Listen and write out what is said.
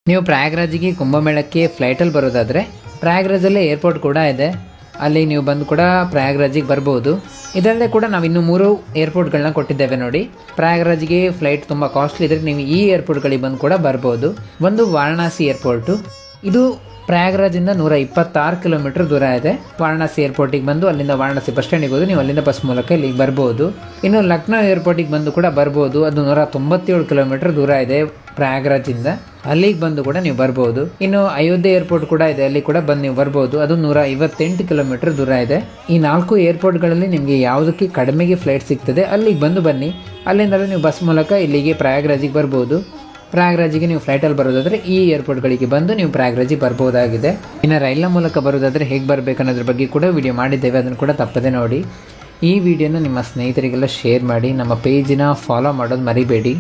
ನೀವು ಪ್ರಯಾಗ್ರಾಜಿಗೆ ಕುಂಭಮೇಳಕ್ಕೆ ಫ್ಲೈಟಲ್ಲಿ ಬರೋದಾದರೆ ಪ್ರಯಾಗ್ರಾಜಲ್ಲೇ ಏರ್ಪೋರ್ಟ್ ಕೂಡ ಇದೆ, ಅಲ್ಲಿ ನೀವು ಬಂದು ಕೂಡ ಪ್ರಯಾಗ್ರಾಜಿಗೆ ಬರ್ಬೋದು. ಇದಲ್ಲದೆ ಕೂಡ ನಾವು ಇನ್ನೂ 3 ಏರ್ಪೋರ್ಟ್ಗಳನ್ನ ಕೊಟ್ಟಿದ್ದೇವೆ ನೋಡಿ. ಪ್ರಯಾಗ್ರಾಜಿಗೆ ಫ್ಲೈಟ್ ತುಂಬ ಕಾಸ್ಟ್ಲಿ ಇದ್ದರೆ ನೀವು ಈ ಏರ್ಪೋರ್ಟ್ಗಳಿಗೆ ಬಂದು ಕೂಡ ಬರ್ಬೋದು. ಒಂದು ವಾರಣಾಸಿ ಏರ್ಪೋರ್ಟು, ಇದು ಪ್ರಯಾಗ್ರಾಜಿಂದ 126 ಕಿಲೋಮೀಟರ್ ದೂರ ಇದೆ. ವಾರಣಾಸಿ ಏರ್ಪೋರ್ಟಿಗೆ ಬಂದು ಅಲ್ಲಿಂದ ವಾರಣಾಸಿ ಬಸ್ ಸ್ಟ್ಯಾಂಡಿಗೆ ಹೋದು ನೀವು ಅಲ್ಲಿಂದ ಬಸ್ ಮೂಲಕ ಇಲ್ಲಿಗೆ ಬರ್ಬೋದು. ಇನ್ನು ಲಕ್ನೋ ಏರ್ಪೋರ್ಟಿಗೆ ಬಂದು ಕೂಡ ಬರ್ಬೋದು, ಅದು 197 ಕಿಲೋಮೀಟರ್ ದೂರ ಇದೆ ಪ್ರಯಾಗ್ರಾಜಿಂದ, ಅಲ್ಲಿಗೆ ಬಂದು ಕೂಡ ನೀವು ಬರ್ಬೋದು. ಇನ್ನು ಅಯೋಧ್ಯೆ ಏರ್ಪೋರ್ಟ್ ಕೂಡ ಇದೆ, ಅಲ್ಲಿ ಕೂಡ ಬಂದು ನೀವು ಬರ್ಬೋದು, ಅದು 158 ಕಿಲೋಮೀಟರ್ ದೂರ ಇದೆ. ಈ 4 ಏರ್ಪೋರ್ಟ್ಗಳಲ್ಲಿ ನಿಮಗೆ ಯಾವುದಕ್ಕೆ ಕಡಿಮೆಗೆ ಫ್ಲೈಟ್ ಸಿಗ್ತದೆ ಅಲ್ಲಿಗೆ ಬಂದು ಬನ್ನಿ, ಅಲ್ಲಿಂದಲೇ ನೀವು ಬಸ್ ಮೂಲಕ ಇಲ್ಲಿಗೆ ಪ್ರಯಾಗ್ರಾಜಿಗೆ ಬರ್ಬೋದು. ಪ್ರಯಾಗ್ರಾಜಿಗೆ ನೀವು ಫ್ಲೈಟಲ್ಲಿ ಬರೋದಾದರೆ ಈ ಏರ್ಪೋರ್ಟ್ಗಳಿಗೆ ಬಂದು ನೀವು ಪ್ರಯಾಗ್ರಾಜಿಗೆ ಬರ್ಬೋದಾಗಿದೆ. ಇನ್ನು ರೈಲಿನ ಮೂಲಕ ಬರೋದಾದರೆ ಹೇಗೆ ಬರಬೇಕು ಅನ್ನೋದ್ರ ಬಗ್ಗೆ ಕೂಡ ವಿಡಿಯೋ ಮಾಡಿದ್ದೇವೆ, ಅದನ್ನು ಕೂಡ ತಪ್ಪದೆ ನೋಡಿ. ಈ ವಿಡಿಯೋನ ನಿಮ್ಮ ಸ್ನೇಹಿತರಿಗೆಲ್ಲ ಶೇರ್ ಮಾಡಿ, ನಮ್ಮ ಪೇಜಿನ ಫಾಲೋ ಮಾಡೋದು ಮರಿಬೇಡಿ.